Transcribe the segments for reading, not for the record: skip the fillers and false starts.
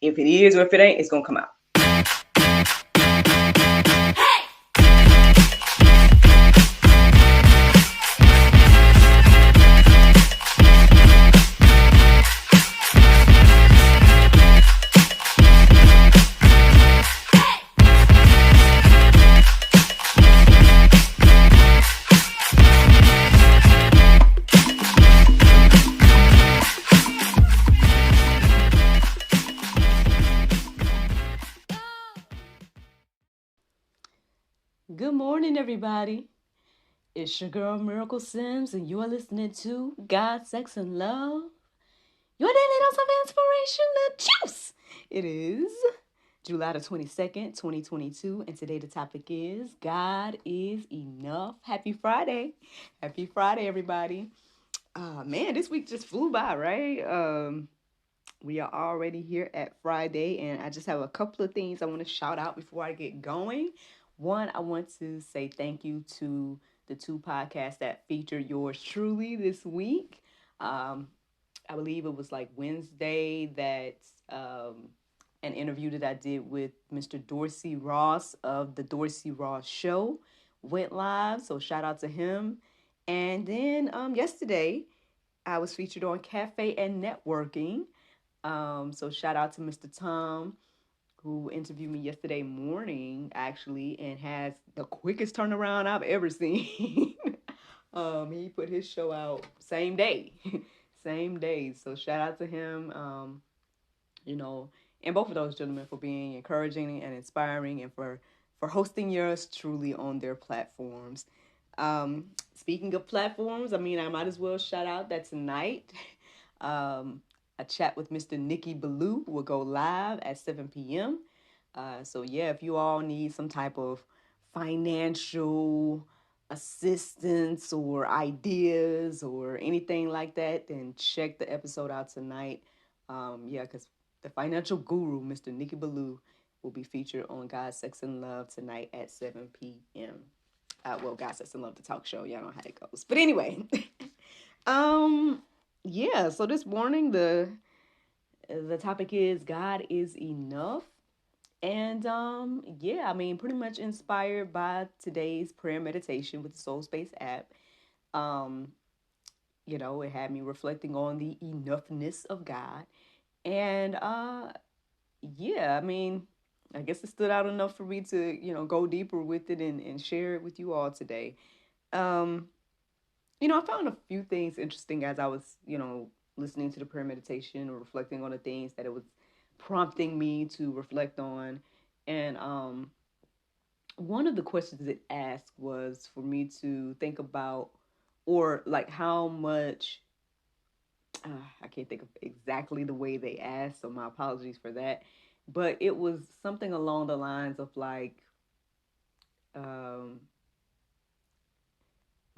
If it is or if it ain't, it's going to come out. Good morning, everybody. It's your girl Miracle Sims, and you are listening to God, Sex, and Love. Your daily dose of inspiration, the juice. It is July the 22nd, 2022, and today the topic is God is enough. Happy Friday. Happy Friday, everybody. Man, this week just flew by, right? We are already here at Friday, and I just have a couple of things I want to shout out before I get going. One, I want to say thank you to the two podcasts that featured yours truly this week. I believe it was like Wednesday that an interview that I did with Mr. Dorsey Ross of the Dorsey Ross Show went live. So shout out to him. And then yesterday, I was featured on Cafe and Networking. So shout out to Mr. Tom, who interviewed me yesterday morning, actually, and has the quickest turnaround I've ever seen. He put his show out same day, same day. So shout out to him, and both of those gentlemen for being encouraging and inspiring, and for hosting yours truly on their platforms. Speaking of platforms, I might as well shout out that tonight, a chat with Mr. Nicky Ballou will go live at 7 p.m. So yeah, if you all need some type of financial assistance or ideas or anything like that, then check the episode out tonight. Because the financial guru, Mr. Nicky Ballou, will be featured on God, Sex, and Love tonight at 7 p.m. God, Sex, and Love, the talk show. Y'all know how it goes. But anyway, so this morning the topic is God is enough. And pretty much inspired by today's prayer meditation with the Soul Space app. It had me reflecting on the enoughness of God. And I guess it stood out enough for me to, go deeper with it and share it with you all today. I found a few things interesting as I was, listening to the prayer meditation or reflecting on the things that it was prompting me to reflect on. And one of the questions it asked was for me to think about, or like how much, I can't think of exactly the way they asked, so my apologies for that. But it was something along the lines of like, when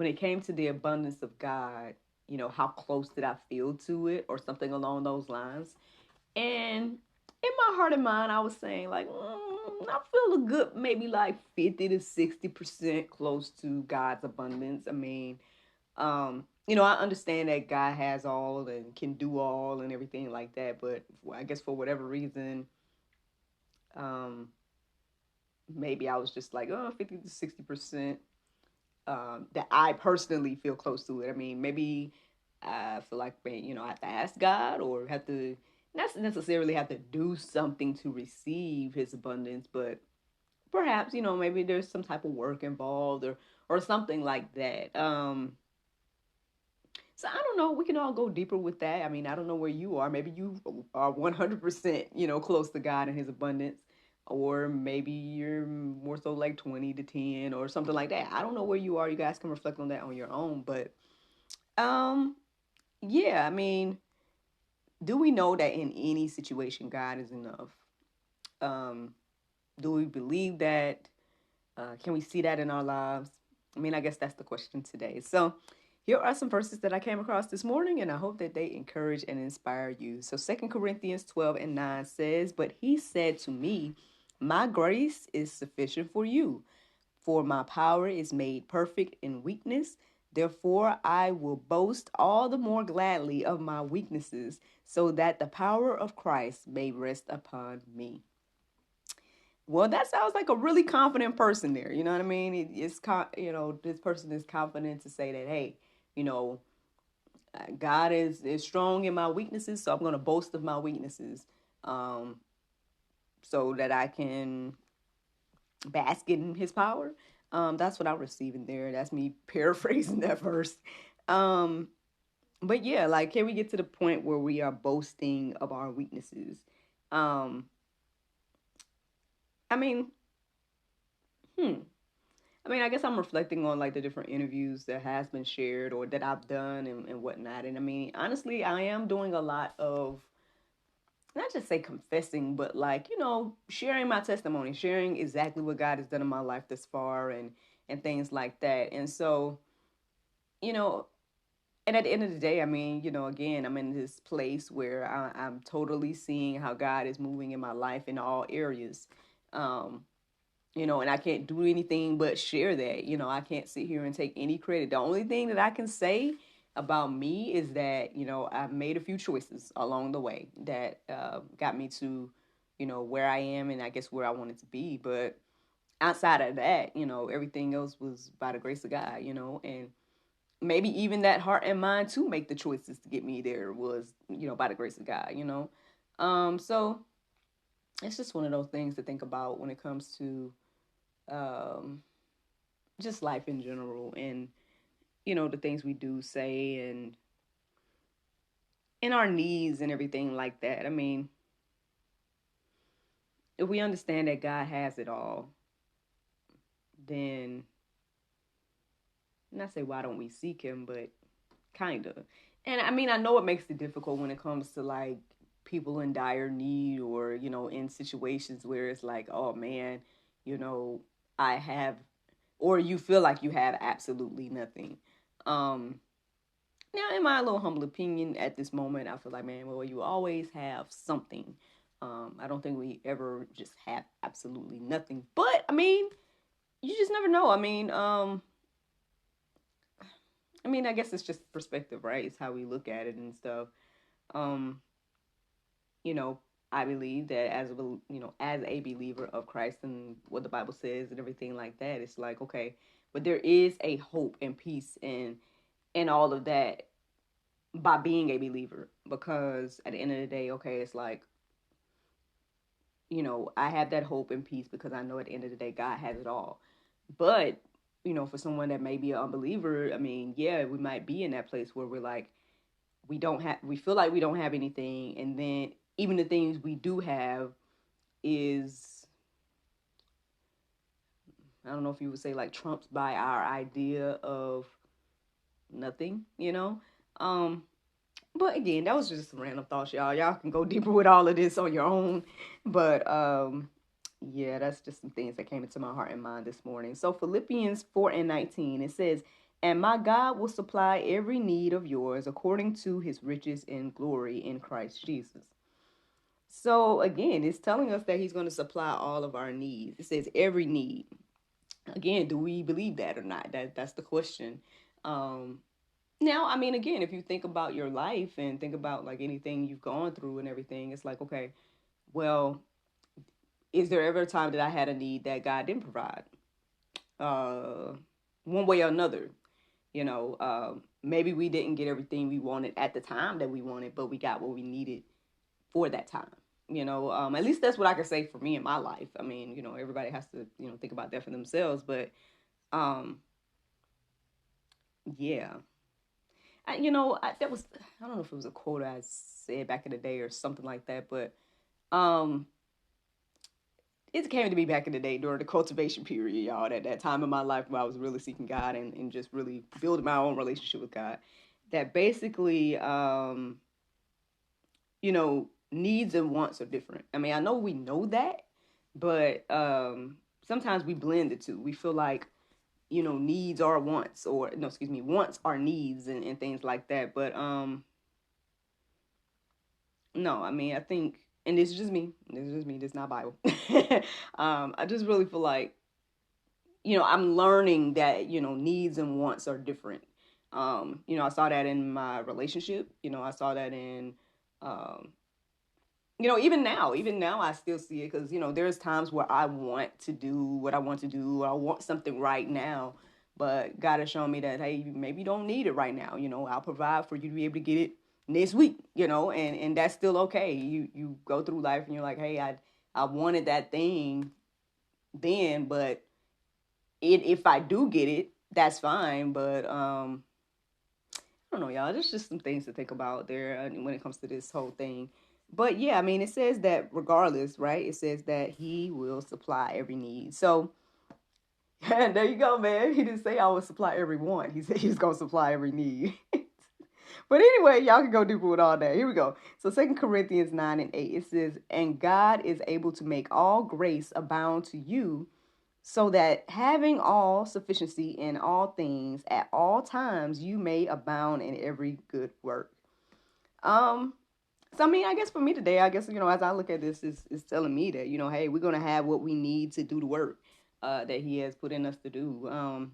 it came to the abundance of God, how close did I feel to it, or something along those lines. And in my heart and mind, I was saying like, I feel a good, maybe like 50 to 60% close to God's abundance. I understand that God has all and can do all and everything like that, but I guess for whatever reason, maybe I was just like, 50 to 60%. That I personally feel close to it. Maybe I feel like, I have to ask God or have to not necessarily have to do something to receive his abundance, but perhaps, maybe there's some type of work involved or something like that. So I don't know. We can all go deeper with that. I don't know where you are. Maybe you are 100%, close to God and his abundance. Or maybe you're more so like 20 to 10 or something like that. I don't know where you are. You guys can reflect on that on your own. But, do we know that in any situation God is enough? Do we believe that? Can we see that in our lives? I guess that's the question today. So here are some verses that I came across this morning, and I hope that they encourage and inspire you. So 2 Corinthians 12:9 says, "But he said to me, my grace is sufficient for you, for my power is made perfect in weakness. Therefore, I will boast all the more gladly of my weaknesses, so that the power of Christ may rest upon me. Well, that sounds like a really confident person there. You know what I mean? This person is confident to say that, hey, you know, God is strong in my weaknesses, so I'm going to boast of my weaknesses, so that I can bask in his power. That's what I'm receiving there. That's me paraphrasing that verse. But yeah, like, can we get to the point where we are boasting of our weaknesses? I mean, I guess I'm reflecting on like the different interviews that has been shared or that I've done and whatnot. And I mean, honestly, I am doing a lot of, not just say confessing, but like, sharing my testimony, sharing exactly what God has done in my life this far and things like that. And so, you know, and at the end of the day, I mean, again, I'm in this place where I'm totally seeing how God is moving in my life in all areas. And I can't do anything but share that. I can't sit here and take any credit. The only thing that I can say about me is that, I've made a few choices along the way that got me to, where I am and I guess where I wanted to be. But outside of that, everything else was by the grace of God, and maybe even that heart and mind to make the choices to get me there was, by the grace of God, So it's just one of those things to think about when it comes to just life in general and, the things we do say and in our needs and everything like that. I mean, if we understand that God has it all, then not say why don't we seek him, but kind of. And I mean, I know it makes it difficult when it comes to like people in dire need or, in situations where it's like, oh man, I have, or you feel like you have absolutely nothing. Now, in my little humble opinion, at this moment, I feel like, man, well, you always have something. I don't think we ever just have absolutely nothing. But I mean, you just never know. I guess it's just perspective, right? It's how we look at it and stuff. Um, you know, I believe that as a believer of Christ and what the Bible says and everything like that, it's like, okay, but there is a hope and peace and all of that by being a believer, because at the end of the day, okay, it's like, I have that hope and peace because I know at the end of the day, God has it all. But, for someone that may be an unbeliever, I mean, yeah, we might be in that place where we're like, we feel like we don't have anything. And then even the things we do have is, I don't know if you would say like trumped by our idea of nothing, But again, that was just some random thoughts, y'all. Y'all can go deeper with all of this on your own. But yeah, that's just some things that came into my heart and mind this morning. So Philippians 4:19, it says, "And my God will supply every need of yours according to his riches in glory in Christ Jesus." So again, it's telling us that he's going to supply all of our needs. It says every need. Again, do we believe that or not? That's the question. Now, I mean, again, if you think about your life and think about like anything you've gone through and everything, it's like, okay, well, is there ever a time that I had a need that God didn't provide? One way or another, maybe we didn't get everything we wanted at the time that we wanted, but we got what we needed for that time. At least that's what I can say for me in my life. I mean, everybody has to, think about that for themselves, but, yeah. I don't know if it was a quote I said back in the day or something like that, but it came to me back in the day during the cultivation period, y'all, at that time in my life where I was really seeking God and just really building my own relationship with God, that basically, needs and wants are different. I mean, I know we know that, but sometimes we blend the two. We feel like, needs are wants, or no, excuse me, wants are needs and things like that. But no, I mean, I think, and this is just me. This is not Bible. I just really feel like, I'm learning that, needs and wants are different. I saw that in my relationship. I saw that in, even now I still see it because, there's times where I want to do what I want to do, or I want something right now, but God has shown me that, hey, maybe you don't need it right now. I'll provide for you to be able to get it next week, and that's still okay. You go through life and you're like, hey, I wanted that thing then, but if I do get it, that's fine. But I don't know, y'all. There's just some things to think about there when it comes to this whole thing. But yeah, I mean, it says that regardless, right? It says that he will supply every need. So there you go, man. He didn't say I would supply every want. He said he's going to supply every need. But anyway, y'all can go deeper with all that. Here we go. So 2 Corinthians 9 and 8, it says, and God is able to make all grace abound to you, so that having all sufficiency in all things at all times, you may abound in every good work. So I mean, I guess for me today, as I look at this, it's telling me that, hey, we're going to have what we need to do the work that he has put in us to do. And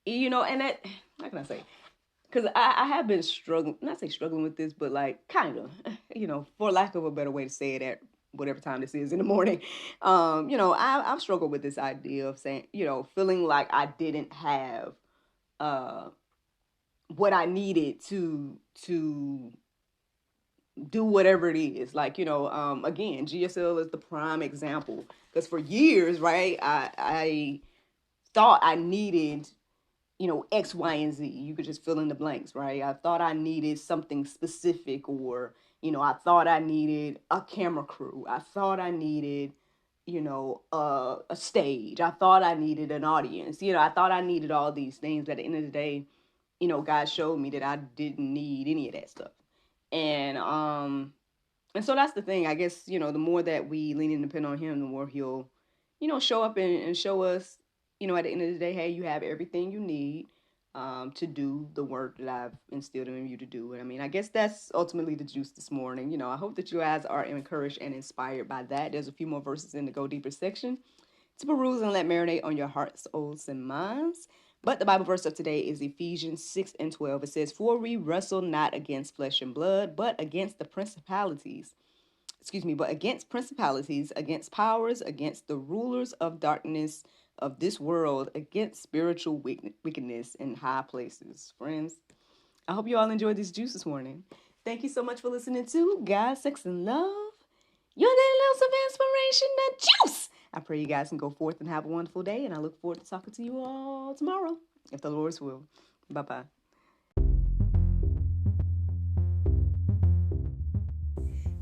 that, how can I say? Because I have been struggling with this, but like kind of, for lack of a better way to say it at whatever time this is in the morning. I've struggled with this idea of saying, feeling like I didn't have what I needed to do whatever it is. Like, again, GSL is the prime example. Because for years, right, I thought I needed X, Y, and Z. You could just fill in the blanks, right? I thought I needed something specific, or, I thought I needed a camera crew. I thought I needed, a stage. I thought I needed an audience. I thought I needed all these things. But at the end of the day, God showed me that I didn't need any of that stuff. And so that's the thing. I guess, the more that we lean and depend on him, the more he'll, show up and show us, at the end of the day, hey, you have everything you need to do the work that I've instilled in you to do. And I mean, I guess that's ultimately the juice this morning. I hope that you guys are encouraged and inspired by that. There's a few more verses in the Go Deeper section to peruse and let marinate on your hearts, souls, and minds. But the Bible verse of today is Ephesians 6 and 12. It says, for we wrestle not against flesh and blood, but against against principalities, against powers, against the rulers of darkness of this world, against spiritual wickedness in high places. Friends, I hope you all enjoyed this juice this morning. Thank you so much for listening to God, Sex, and Love. Your daily dose of inspiration, the juice. I pray you guys can go forth and have a wonderful day, and I look forward to talking to you all tomorrow, if the Lord's will. Bye-bye.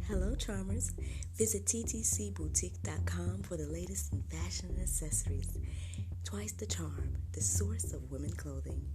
Hello, charmers. Visit ttcboutique.com for the latest in fashion and accessories. Twice the charm, the source of women clothing.